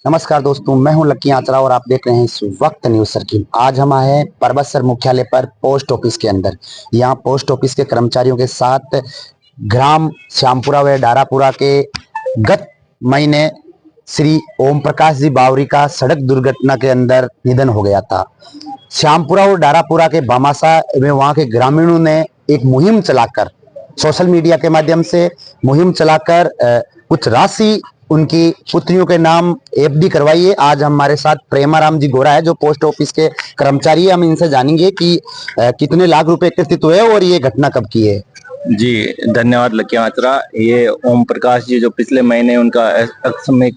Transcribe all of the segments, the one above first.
नमस्कार दोस्तों, मैं हूं लक्की आंचरा और आप देख रहे हैं इस वक्त न्यूज सर्किल। आज हम आए हैं परबतसर मुख्यालय पर पोस्ट ऑफिस के अंदर। यहाँ पोस्ट ऑफिस के कर्मचारियों के साथ ग्राम श्यामपुरा व डारापुरा के गत महीने श्री ओम प्रकाश जी बावरी का सड़क दुर्घटना के अंदर निधन हो गया था। श्यामपुरा और डारापुरा के भामाशाह में वहां के ग्रामीणों ने एक मुहिम चलाकर, सोशल मीडिया के माध्यम से मुहिम चलाकर कुछ राशि उनकी पुत्रियों के नाम एफडी करवाई है। आज हमारे साथ प्रेमाराम जी गोरा है जो पोस्ट ऑफिस के कर्मचारी है। हम इनसे जानेंगे कि कितने लाख रुपए एकत्रित हुए और ये घटना कब की है। जी धन्यवाद लक्की मात्रा। ये ओम प्रकाश जी जो पिछले महीने उनका आकस्मिक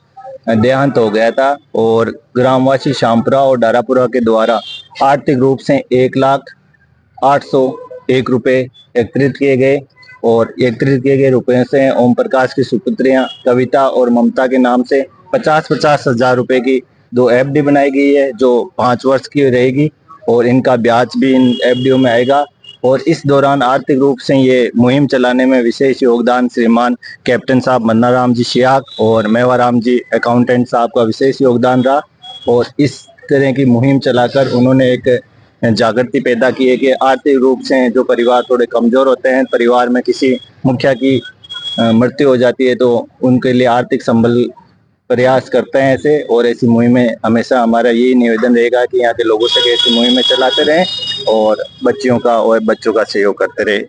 देहांत हो गया था और ग्रामवासी श्यामपुरा और डारापुरा के द्वारा आर्थिक रूप से 1,08,01 रुपए एकत्रित किए गए और एकत्रित किए गए रुपए से ओम प्रकाश की सुपुत्रियां कविता और ममता के नाम से 50-50 हजार रुपए की 2 एफडी बनाई गई है जो 5 वर्ष की रहेगी और इनका ब्याज भी इन एफडीओ में आएगा। और इस दौरान आर्थिक रूप से ये मुहिम चलाने में विशेष योगदान श्रीमान कैप्टन साहब मन्ना राम जी शियाक और मेवाराम जी अकाउंटेंट साहब का विशेष योगदान रहा। और इस तरह की मुहिम चलाकर उन्होंने एक जागृति पैदा की है कि आर्थिक रूप से जो परिवार थोड़े कमजोर होते हैं, परिवार में किसी मुखिया की मृत्यु हो जाती है तो उनके लिए आर्थिक संबल प्रयास करते हैं ऐसे। और ऐसी मुहिमें हमेशा हमारा यही निवेदन रहेगा कि यहाँ के लोगों से ऐसी मुहिमें चलाते रहें और बच्चियों का और बच्चों का सहयोग करते रहे।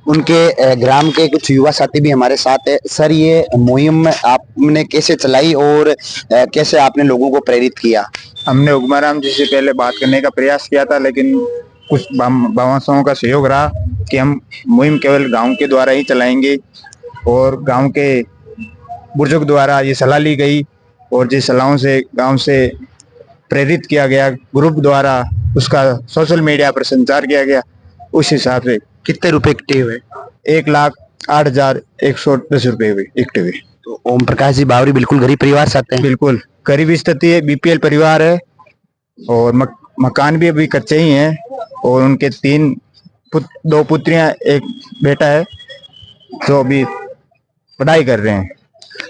उनके ग्राम के कुछ युवा साथी भी हमारे साथ है। सर, ये मुहिम आपने कैसे चलाई और कैसे आपने लोगों को प्रेरित किया? हमने उगमाराम जी से पहले बात करने का प्रयास किया था, लेकिन कुछ भामाशाहों का सहयोग रहा कि हम मुहिम केवल गांव के द्वारा ही चलाएंगे और गांव के बुजुर्ग द्वारा ये सलाह ली गई और जिस सलाहों से गांव से प्रेरित किया गया, ग्रुप द्वारा उसका सोशल मीडिया पर संचार किया गया। उस हिसाब से कितने रुपए इकट्ठे हुए? 1,08,110 रुपए हुए इकट्ठे हुए। तो ओम प्रकाश जी बावरी बिल्कुल गरीब परिवार से आते हैं? बिल्कुल गरीब स्थिति है, बीपीएल परिवार है और मकान भी अभी कच्चे ही हैं और उनके 2 पुत्रियां, एक बेटा है जो अभी पढ़ाई कर रहे हैं।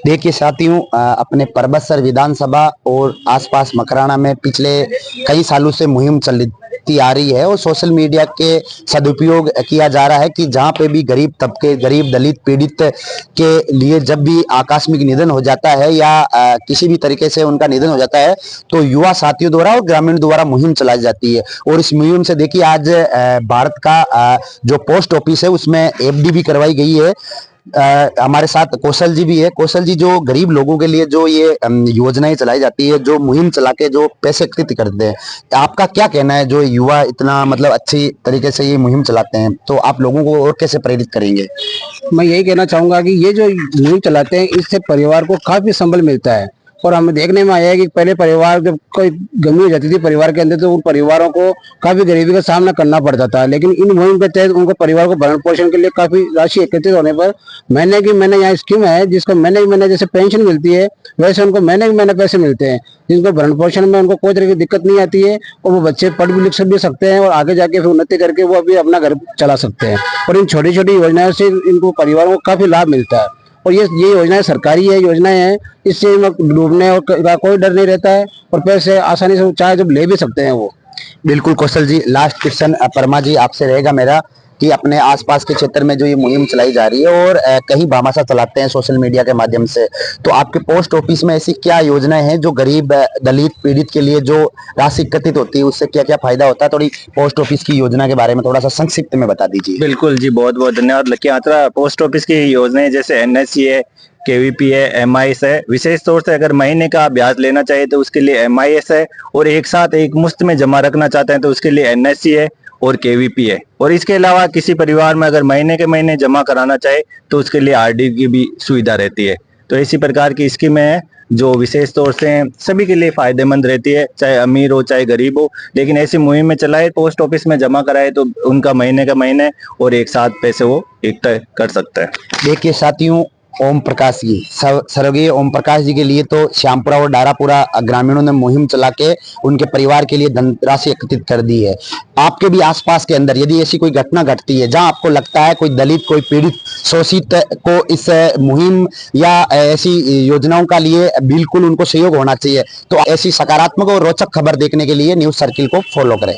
देखिए साथियों, अपने परबतसर विधानसभा और आसपास मकराना में पिछले कई सालों से मुहिम चलती आ रही है और सोशल मीडिया के सदुपयोग किया जा रहा है कि जहां पे भी गरीब तबके, गरीब दलित पीड़ित के लिए जब भी आकस्मिक निधन हो जाता है या किसी भी तरीके से उनका निधन हो जाता है तो युवा साथियों द्वारा और ग्रामीण द्वारा मुहिम चलाई जाती है। और इस मुहिम से देखिए आज भारत का जो पोस्ट ऑफिस है उसमें एफडी भी करवाई गई है। हमारे साथ कौशल जी भी है। कौशल जी, जो गरीब लोगों के लिए जो ये योजनाएं चलाई जाती है, जो मुहिम चला के जो पैसे एकत्रित करते हैं, आपका क्या कहना है? जो युवा इतना मतलब अच्छी तरीके से ये मुहिम चलाते हैं तो आप लोगों को और कैसे प्रेरित करेंगे? मैं यही कहना चाहूंगा कि ये जो मुहिम चलाते हैं इससे परिवार को काफी संबल मिलता है। और हमें देखने में आया है कि पहले परिवार जब कोई गमी हो जाती थी परिवार के अंदर तो उन परिवारों को काफी गरीबी का सामना करना पड़ता था, लेकिन इन मुहिम के तहत उनको परिवार को भरण पोषण के लिए काफी राशि एकत्रित होने पर महीने यहाँ स्कीम है जिसको महीने जैसे पेंशन मिलती है वैसे उनको महीने पैसे मिलते हैं जिनको भरण पोषण में उनको कोई तरह की दिक्कत नहीं आती है और वो बच्चे पढ़ भी लिख भी सकते हैं और आगे जाके फिर उन्नति करके वो अभी अपना घर चला सकते हैं। और इन छोटी छोटी योजनाओं से इनको परिवारों को काफी लाभ मिलता है और ये योजनाएं सरकारी है, योजनाएं हैं, इससे डूबने का कोई डर नहीं रहता है और पैसे आसानी से चाहे जब ले भी सकते हैं वो। बिल्कुल कौशल जी, लास्ट क्वेश्चन परमा जी आपसे रहेगा मेरा कि अपने आसपास के क्षेत्र में जो ये मुहिम चलाई जा रही है और कहीं भामाशाह चलाते हैं सोशल मीडिया के माध्यम से, तो आपके पोस्ट ऑफिस में ऐसी क्या योजनाएं हैं जो गरीब दलित पीड़ित के लिए जो राशि एकत्रित होती है उससे क्या क्या फायदा होता है? थोड़ी पोस्ट ऑफिस की योजना के बारे में थोड़ा सा संक्षिप्त में बता दीजिए। बिल्कुल जी, बहुत बहुत धन्यवाद लक्की मात्रा। पोस्ट ऑफिस की योजनाएं जैसे एनएससी है, केवीपी है, एमआईएस है। विशेष तौर से अगर महीने का ब्याज लेना चाहिए तो उसके लिए एमआईएस है और एक साथ एक मुश्त में जमा रखना चाहते हैं तो उसके लिए एनएससी है और केवीपी है। और इसके अलावा किसी परिवार में अगर महीने के महीने जमा कराना चाहे तो उसके लिए आरडी की भी सुविधा रहती है। तो इसी प्रकार की स्कीमें हैं जो विशेष तौर से सभी के लिए फायदेमंद रहती है, चाहे अमीर हो चाहे गरीब हो, लेकिन ऐसी मुहिम में चलाए, पोस्ट ऑफिस में जमा कराए तो उनका महीने का महीने और एक साथ पैसे वो इकट्ठा कर सकता है। देखिए साथियों, ओम प्रकाश जी, स्वर्गीय ओम प्रकाश जी के लिए तो श्यामपुरा और डारापुरा ग्रामीणों ने मुहिम चला के उनके परिवार के लिए धनराशि एकत्रित कर दी है। आपके भी आसपास के अंदर यदि ऐसी कोई घटना घटती है जहां आपको लगता है कोई दलित, कोई पीड़ित, शोषित को इस मुहिम या ऐसी योजनाओं का लिए बिल्कुल उनको सहयोग होना चाहिए, तो ऐसी सकारात्मक और रोचक खबर देखने के लिए न्यूज सर्किल को फॉलो करें।